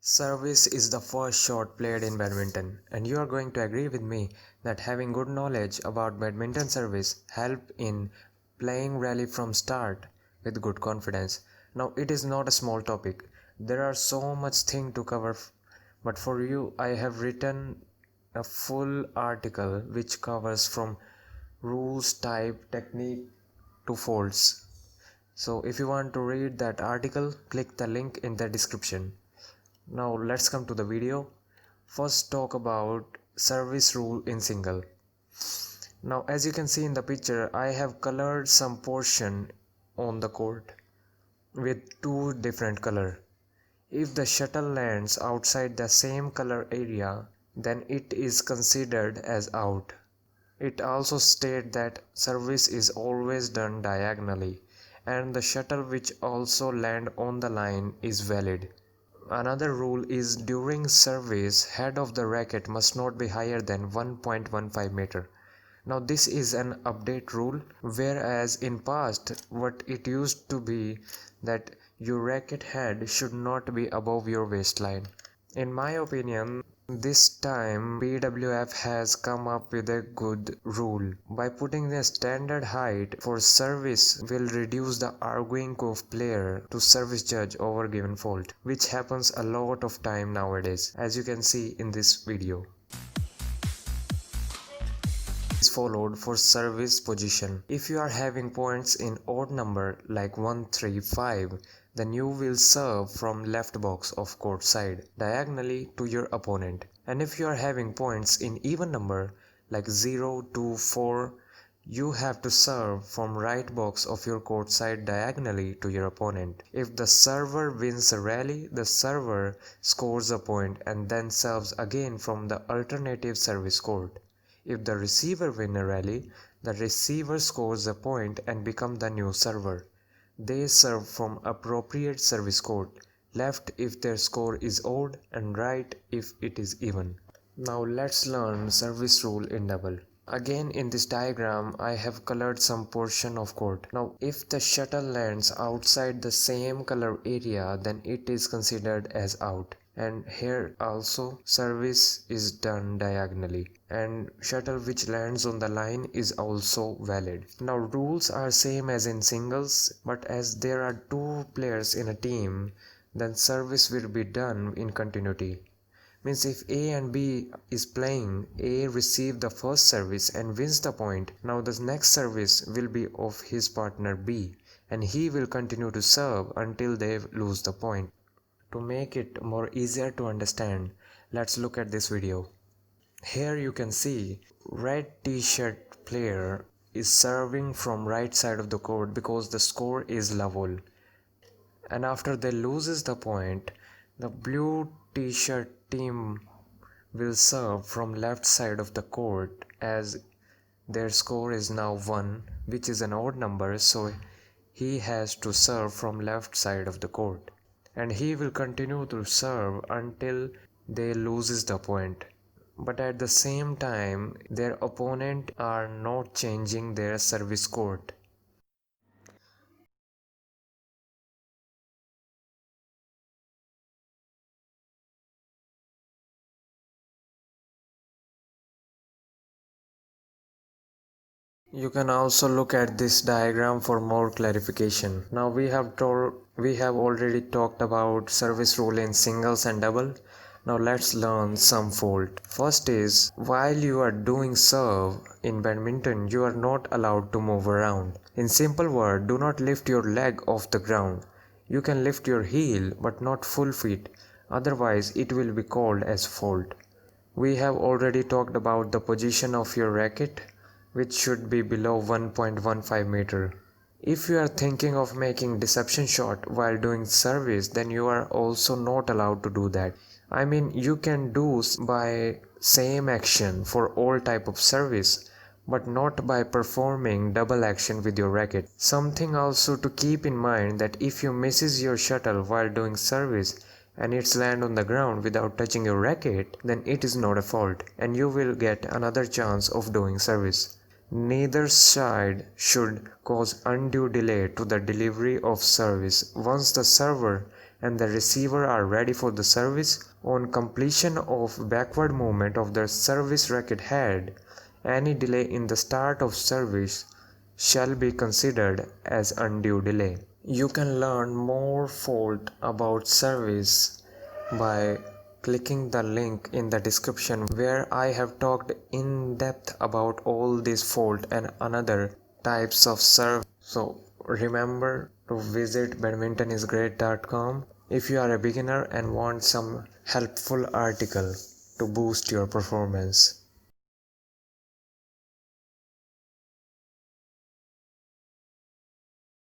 Service is the first shot played in badminton, and you are going to agree with me that having good knowledge about badminton service help in playing rally from start with good confidence. Now it is not a small topic. There are so much thing to cover, but for you I have written a full article which covers from rules, type, technique to faults. So if you want to read that article, click the link in the description. Now let's come to the video. First talk about service rule in single. Now as you can see in the picture, I have colored some portion on the court with two different color. If the shuttle lands outside the same color area, then it is considered as out. It also states that service is always done diagonally, and the shuttle which also land on the line is valid. Another rule is during service, head of the racket must not be higher than 1.15 meter. Now this is an update rule, whereas in past what it used to be that your racket head should not be above your waistline. In my opinion, this time BWF has come up with a good rule. By putting the standard height for service will reduce the arguing of player to service judge over given fault, which happens a lot of time nowadays, as you can see in this video. Is followed for service position. If you are having points in odd number like 1, 3, 5, then you will serve from left box of court side diagonally to your opponent. And if you are having points in even number like 0, 2, 4, you have to serve from right box of your court side diagonally to your opponent. If the server wins a rally, the server scores a point and then serves again from the alternative service court. If the receiver wins a rally, the receiver scores a point and becomes the new server. They serve from appropriate service court, left if their score is odd and right if it is even. Now let's learn service rule in double. Again in this diagram I have colored some portion of court. Now if the shuttle lands outside the same color area, then it is considered as out. And here also service is done diagonally, and shuttle which lands on the line is also valid. Now rules are same as in singles, but as there are two players in a team, then service will be done in continuity. Means if A and B is playing, A receive the first service and wins the point. Now the next service will be of his partner B, and he will continue to serve until they lose the point. To make it more easier to understand, let's look at this video. Here you can see red t-shirt player is serving from right side of the court because the score is level. And after they loses the point, the blue t-shirt team will serve from left side of the court as their score is now 1, which is an odd number, so he has to serve from left side of the court. And he will continue to serve until they loses the point. But at the same time, their opponent are not changing their service court. You can also look at this diagram for more clarification. Now we have already talked about service rule in singles and double. Now let's learn some fault. First is, while you are doing serve in badminton, you are not allowed to move around. In simple word, do not lift your leg off the ground. You can lift your heel but not full feet, otherwise it will be called as fault. We have already talked about the position of your racket, which should be below 1.15 meter. If you are thinking of making deception shot while doing service, then you are also not allowed to do that. I mean, you can do by same action for all type of service, but not by performing double action with your racket. Something also to keep in mind that if you misses your shuttle while doing service and it's land on the ground without touching your racket, then it is not a fault and you will get another chance of doing service. Neither side should cause undue delay to the delivery of service. Once the server and the receiver are ready for the service. On completion of backward movement of the service racket head, any delay in the start of service shall be considered as undue delay. You can learn more fault about service by clicking the link in the description where I have talked in depth about all these fault and another types of serve. So remember to visit badmintonisgreat.com if you are a beginner and want some helpful article to boost your performance.